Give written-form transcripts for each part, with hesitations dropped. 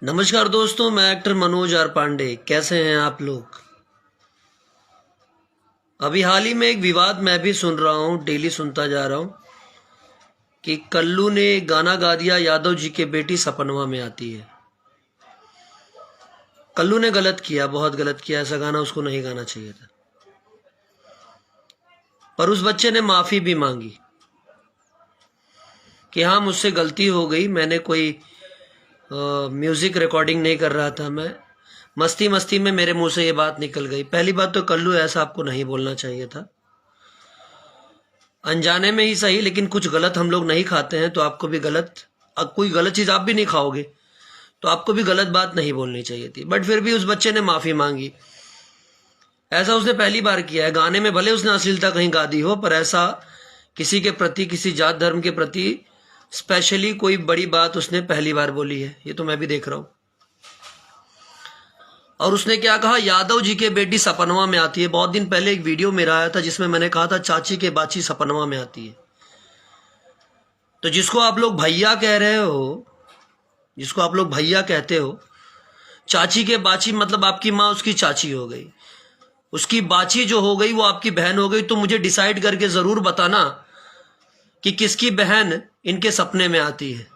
नमस्कार दोस्तों, मैं एक्टर मनोज आर पांडे। कैसे हैं आप लोग। अभी हाल ही में एक विवाद मैं भी सुन रहा हूं, डेली सुनता जा रहा हूं कि कल्लू ने गाना गा दिया, यादव जी के बेटी सपनवा में आती है। कल्लू ने गलत किया, बहुत गलत किया। ऐसा गाना उसको नहीं गाना चाहिए था। पर उस बच्चे ने माफी भी मांगी कि हाँ, मुझसे गलती हो गई, मैंने कोई म्यूजिक रिकॉर्डिंग नहीं कर रहा था, मैं मस्ती मस्ती में मेरे मुंह से ये बात निकल गई। पहली बात तो कल्लू, ऐसा आपको नहीं बोलना चाहिए था, अनजाने में ही सही, लेकिन कुछ गलत हम लोग नहीं खाते हैं तो आपको भी गलत, कोई गलत चीज आप भी नहीं खाओगे तो आपको भी गलत बात नहीं बोलनी चाहिए थी। बट फिर भी उस बच्चे ने माफी मांगी। ऐसा उसने पहली बार किया है। गाने में भले उसने अश्लीलता कहीं गा दी हो, पर ऐसा किसी के प्रति, किसी जात धर्म के प्रति स्पेशली कोई बड़ी बात उसने पहली बार बोली है। ये तो मैं भी देख रहा हूं। और उसने क्या कहा, यादव जी के बेटी सपनवा में आती है। बहुत दिन पहले एक वीडियो मेरा आया था जिसमें मैंने कहा था चाची के बाची सपनवा में आती है। तो जिसको आप लोग भैया कह रहे हो, जिसको आप लोग भैया कहते हो, चाची के बाची मतलब आपकी माँ उसकी चाची हो गई, उसकी बाची जो हो गई वो आपकी बहन हो गई। तो मुझे डिसाइड करके जरूर बताना कि किसकी बहन इनके सपने में आती है।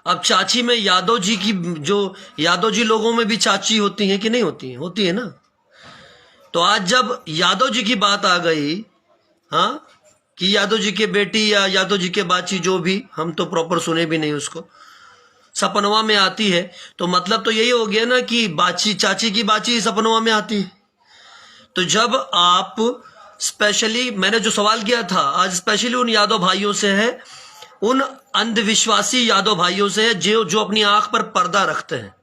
अब चाची में यादव जी की, जो यादव जी लोगों में भी चाची होती हैं कि नहीं होती हैं? होती है ना। तो आज जब यादव जी की बात आ गई, हाँ, कि यादव जी के बेटी या यादव जी के बाची, जो भी, हम तो प्रॉपर सुने भी नहीं उसको, सपनवा में आती है, तो मतलब तो यही हो गया ना कि बाची, चाची की बाची सपनवा में आती है। तो जब आप स्पेशली, मैंने जो सवाल किया था आज स्पेशली उन यादव भाइयों से है, उन अंधविश्वासी यादव भाइयों से है जो अपनी आंख पर पर्दा रखते हैं,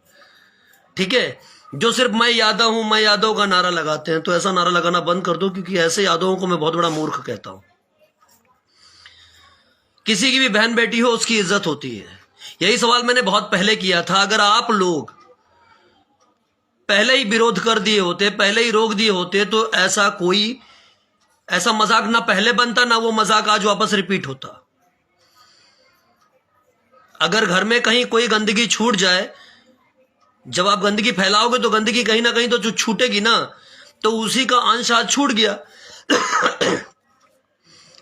ठीक है, जो सिर्फ मैं यादव हूं, मैं यादव का नारा लगाते हैं। तो ऐसा नारा लगाना बंद कर दो, क्योंकि ऐसे यादवों को मैं बहुत बड़ा मूर्ख कहता हूं। किसी की भी बहन बेटी हो, उसकी इज्जत होती है। यही सवाल मैंने बहुत पहले किया था। अगर आप लोग पहले ही विरोध कर दिए होते, पहले ही रोक दिए होते, तो ऐसा मजाक ना पहले बनता, ना वो मजाक आज वापस रिपीट होता। अगर घर में कहीं कोई गंदगी छूट जाए, जब आप गंदगी फैलाओगे तो गंदगी कहीं ना कहीं तो जो छूटेगी ना, तो उसी का अंश आज छूट गया।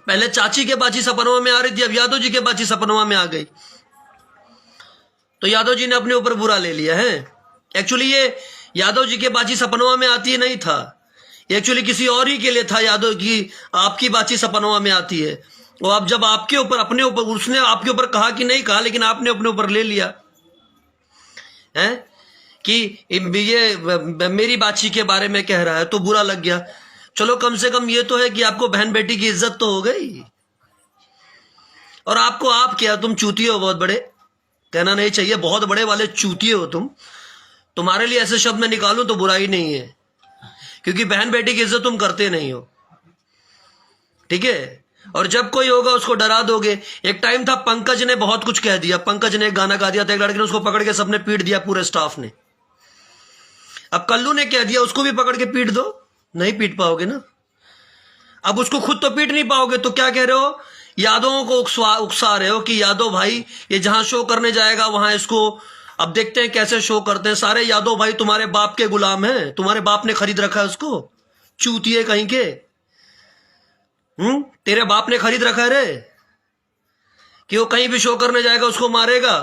पहले चाची के बाची सपनवा में आ रही थी, अब यादव जी के बाची सपनवा में आ गई। तो यादव जी ने अपने ऊपर बुरा ले लिया है। एक्चुअली ये यादव जी के बाची सपनवा में आती नहीं था, एक्चुअली किसी और ही के लिए था। यादव की आपकी बाची सपनवा में आती है। और अब जब आपके ऊपर, अपने ऊपर, उसने आपके ऊपर कहा कि नहीं कहा, लेकिन आपने अपने ऊपर ले लिया है कि ये मेरी बाची के बारे में कह रहा है, तो बुरा लग गया। चलो, कम से कम ये तो है कि आपको बहन बेटी की इज्जत तो हो गई। और आपको, आप क्या, तुम चूतिए हो बहुत बड़े, कहना नहीं चाहिए, बहुत बड़े वाले चूतिए हो तुम। तुम्हारे लिए ऐसे शब्द मैं निकालूं तो बुराई नहीं है, क्योंकि बहन बेटी की इज्जत तुम करते नहीं हो, ठीक है। और जब कोई होगा उसको डरा दोगे। एक टाइम था, पंकज ने बहुत कुछ कह दिया। पंकज ने एक गाना गा दिया था, एक लड़के ने उसको पकड़ के सबने पीट दिया, पूरे स्टाफ ने। अब कल्लू ने कह दिया, उसको भी पकड़ के पीट दो। नहीं पीट पाओगे ना। अब उसको खुद तो पीट नहीं पाओगे, तो क्या कह रहे हो, यादवों को उकसा रहे हो कि यादव भाई ये जहां शो करने जाएगा वहां इसको, अब देखते हैं कैसे शो करते हैं। सारे यादव भाई तुम्हारे बाप के गुलाम हैं, तुम्हारे बाप ने खरीद रखा है उसको, चूतिए कहीं के। तेरे बाप ने खरीद रखा है रे, कि वो कहीं भी शो करने जाएगा उसको मारेगा।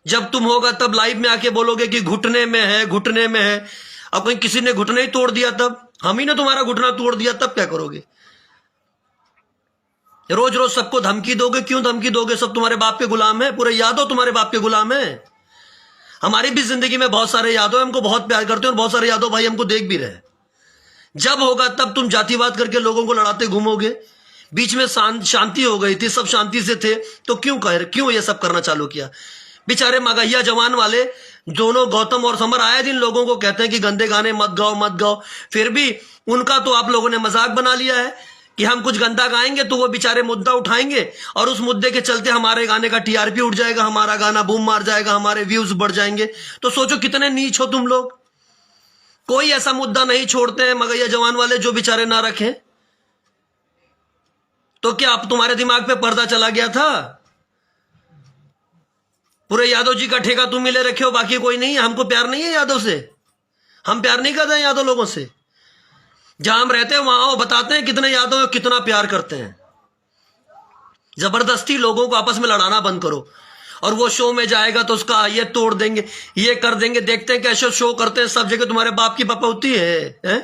जब तुम होगा तब लाइव में आके बोलोगे कि घुटने में है, घुटने में है। अब कहीं किसी ने घुटने ही तोड़ दिया, तब हम ही ने तुम्हारा घुटना तोड़ दिया, तब क्या करोगे। रोज रोज सबको धमकी दोगे, क्यों धमकी दोगे, सब तुम्हारे बाप के गुलाम है, पूरे यादव तुम्हारे बाप के गुलाम है। हमारी भी जिंदगी में बहुत सारे यादव हमको बहुत प्यार करते हैं, और बहुत सारे यादव भाई हमको देख भी रहे। जब होगा तब तुम जातिवाद करके लोगों को लड़ाते घूमोगे। बीच में शांति हो गई थी, सब शांति से थे, तो क्यों ये सब करना चालू किया। बेचारे मगहिया जवान वाले दोनों, गौतम और समर, आए दिन लोगों को कहते हैं कि गंदे गाने मत गाओ मत गाओ, फिर भी उनका तो आप लोगों ने मजाक बना लिया है कि हम कुछ गंदा गाएंगे तो वो बेचारे मुद्दा उठाएंगे, और उस मुद्दे के चलते हमारे गाने का टीआरपी उठ जाएगा, हमारा गाना बूम मार जाएगा, हमारे व्यूज बढ़ जाएंगे। तो सोचो कितने नीच हो तुम लोग। कोई ऐसा मुद्दा नहीं छोड़ते हैं मगहिया जवान वाले जो बेचारे ना रखें। तो क्या अब तुम्हारे दिमाग पे पर्दा चला गया था? पूरे यादव जी का ठेका तुम ही ले रखे हो, बाकी कोई नहीं है। हमको प्यार नहीं है यादव से, हम प्यार नहीं करते हैं यादव लोगों से। जहां हम रहते हैं वहां वो बताते हैं कितने यादव कितना प्यार करते हैं। जबरदस्ती लोगों को आपस में लड़ाना बंद करो। और वो शो में जाएगा तो उसका ये तोड़ देंगे, ये कर देंगे। देखते हैं कैसे शो करते हैं सब जगह, तुम्हारे बाप की पपौती है?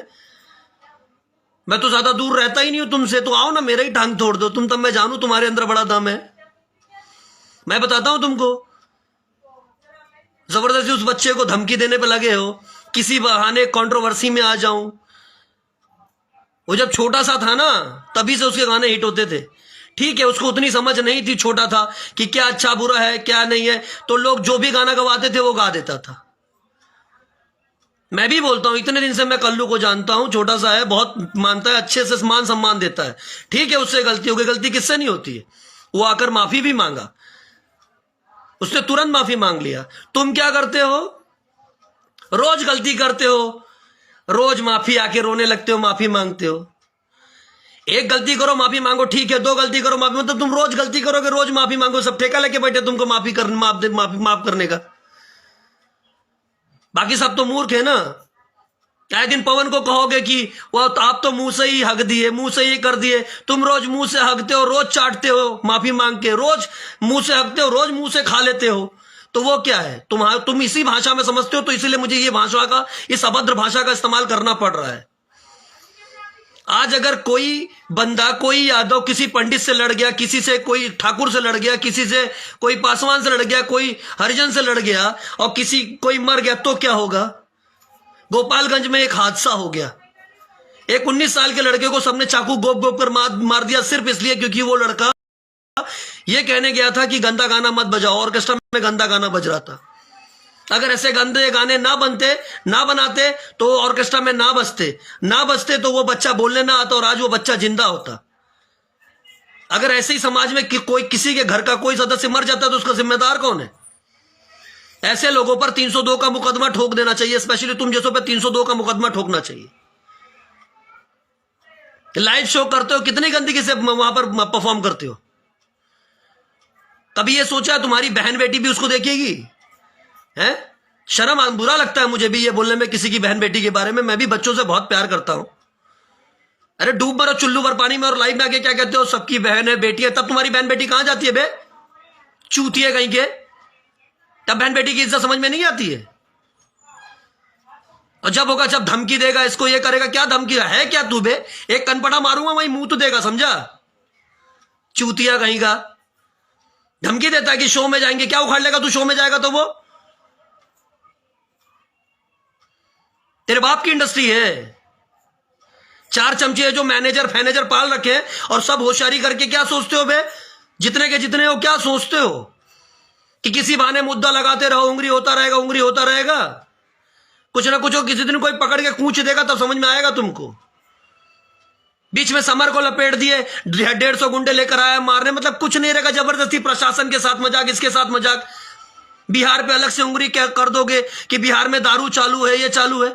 मैं तो ज्यादा दूर रहता ही नहीं हूं तुमसे, तो आओ ना मेरा ही टांग तोड़ दो तुम, तब मैं जानू तुम्हारे अंदर बड़ा दम है। मैं बताता हूं तुमको। जबरदस्ती उस बच्चे को धमकी देने पे लगे हो, किसी बहाने कंट्रोवर्सी में आ जाऊं। वो जब छोटा सा था ना तभी से उसके गाने हिट होते थे। ठीक है, उसको उतनी समझ नहीं थी, छोटा था, कि क्या अच्छा बुरा है क्या नहीं है, तो लोग जो भी गाना गवाते थे वो गा देता था। मैं भी बोलता हूं, इतने दिन से मैं कल्लू को जानता हूं, छोटा सा है, बहुत मानता है, अच्छे से मान सम्मान देता है। ठीक है, उससे गलती हो गई, गलती किससे नहीं होती है। वो आकर माफी भी मांगा, उसने तुरंत माफी मांग लिया। तुम क्या करते हो, रोज गलती करते हो, रोज माफी आके रोने लगते हो, माफी मांगते हो। एक गलती करो माफी मांगो, ठीक है, दो गलती करो माफी, मतलब तुम रोज गलती करोगे रोज माफी मांगो, सब ठेका लेके बैठे तुमको माफी करने का। बाकी सब तो मूर्ख है ना। आए दिन पवन को कहोगे कि वो आप तो मुंह से ही हक दिए, मुंह से ही कर दिए। तुम रोज मुंह से हकते हो, रोज चाटते हो माफी मांग के, रोज मुंह से हकते हो, रोज मुंह से खा लेते हो। तो वो क्या है, तुम इसी भाषा में समझते हो, तो इसीलिए मुझे ये भाषा का, इस अभद्र भाषा का इस्तेमाल करना पड़ रहा है। आज अगर कोई बंदा, कोई यादव किसी पंडित से लड़ गया, किसी से कोई ठाकुर से लड़ गया, किसी से कोई पासवान से लड़ गया, कोई हरिजन से लड़ गया और कोई मर गया, तो क्या होगा। गोपालगंज में एक हादसा हो गया, एक 19 साल के लड़के को सबने चाकू गोप गोप कर मार दिया, सिर्फ इसलिए क्योंकि वो लड़का ये कहने गया था कि गंदा गाना मत बजाओ। ऑर्केस्ट्रा में गंदा गाना बज रहा था। अगर ऐसे गंदे गाने ना बनाते तो ऑर्केस्ट्रा में ना बजते तो वो बच्चा बोलने ना आता और आज वो बच्चा जिंदा होता। अगर ऐसे ही समाज में कोई किसी के घर का कोई सदस्य मर जाता तो उसका जिम्मेदार कौन है। ऐसे लोगों पर 302 का मुकदमा ठोक देना चाहिए, स्पेशली तुम जैसों पे 302 का मुकदमा ठोकना चाहिए। लाइव शो करते हो, कितनी गंदगी से वहां पर परफॉर्म करते हो। कभी ये सोचा तुम्हारी बहन बेटी भी उसको देखेगी है? शर्म, बुरा लगता है मुझे भी ये बोलने में किसी की बहन बेटी के बारे में। मैं भी बच्चों से बहुत प्यार करता हूं। अरे डूब मरो चुल्लू भर पानी में और लाइव में आके क्या कहते हो सबकी बहन है बेटी है, तब तुम्हारी बहन बेटी कहां जाती है बे, चूतिए कहीं के। तब बहन बेटी की इज्जत समझ में नहीं आती है। और जब होगा, जब धमकी देगा, इसको ये करेगा, क्या धमकी है क्या तू बे, एक कनपड़ा मारूंगा वहीं मुंह तो देगा, समझा, चूतिया कहीं का। धमकी देता है कि शो में जाएंगे, क्या उखाड़ लेगा तू शो में जाएगा तो वो तेरे बाप की इंडस्ट्री है। 4 चमचे जो मैनेजर पाल रखे और सब होशियारी करके क्या सोचते हो बे, जितने के जितने हो, क्या सोचते हो कि किसी बहाने मुद्दा लगाते रहो, उंगली होता रहेगा। कुछ ना कुछ हो, किसी दिन कोई पकड़ के कूच देगा तब समझ में आएगा तुमको। बीच में समर को लपेट दिए, 150 गुंडे लेकर आया मारने, मतलब कुछ नहीं रहेगा। जबरदस्ती प्रशासन के साथ मजाक, इसके साथ मजाक। बिहार पे अलग से उंगली क्या कर दोगे कि बिहार में दारू चालू है, ये चालू है।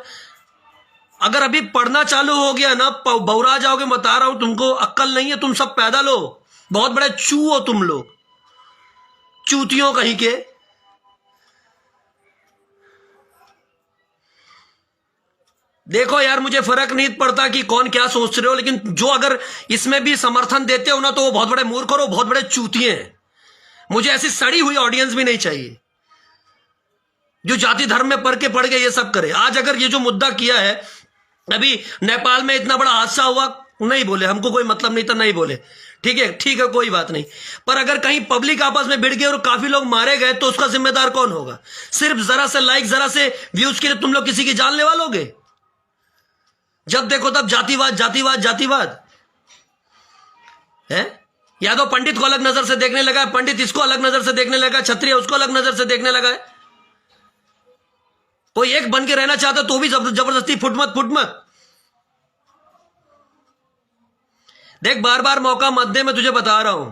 अगर अभी पढ़ना चालू हो गया ना, बौरा जाओगे, बता रहा हूं तुमको। अक्ल नहीं है, तुम सब पैदल हो, बहुत बड़े चू हो तुम लोग, चूतियों कहीं के। देखो यार, मुझे फर्क नहीं पड़ता कि कौन क्या सोच रहे हो, लेकिन जो अगर इसमें भी समर्थन देते हो ना तो वो बहुत बड़े मूर्ख और बहुत बड़े चूतिए हैं। मुझे ऐसी सड़ी हुई ऑडियंस भी नहीं चाहिए जो जाति धर्म में पड़ के ये सब करे। आज अगर ये जो मुद्दा किया है, अभी नेपाल में इतना बड़ा हादसा हुआ, नहीं बोले, हमको कोई मतलब नहीं था, नहीं बोले, ठीक है, कोई बात नहीं। पर अगर कहीं पब्लिक आपस में भिड़ गई और काफी लोग मारे गए तो उसका जिम्मेदार कौन होगा। सिर्फ जरा से लाइक, जरा से व्यूज के लिए तुम लोग किसी की जान लेवा लोगे। जब देखो तब जातिवाद है। यादव पंडित को अलग नजर से देखने लगा है, पंडित इसको अलग नजर से देखने लगा है, क्षत्रिय उसको अलग नजर से देखने लगा है। कोई एक बन के रहना चाहता तो भी जबरदस्ती फुट मत। देख, बार बार मौका मत दे, मैं तुझे बता रहा हूं,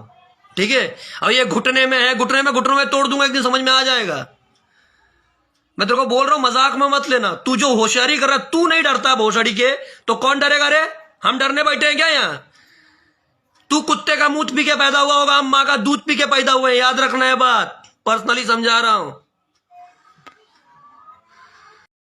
ठीक है। और ये घुटने में है, घुटनों में तोड़ दूंगा, एक दिन समझ में आ जाएगा। मैं तेरे को बोल रहा हूं, मजाक में मत लेना। तू जो होशियारी कर रहा, तू नहीं डरता भोसड़ी के, तो कौन डरेगा रे। हम डरने बैठे हैं क्या यहां। तू कुत्ते का मूत पी के पैदा हुआ होगा, हम मां का दूध पी के पैदा हुए हैं, याद रखना है बात। पर्सनली समझा रहा हूं।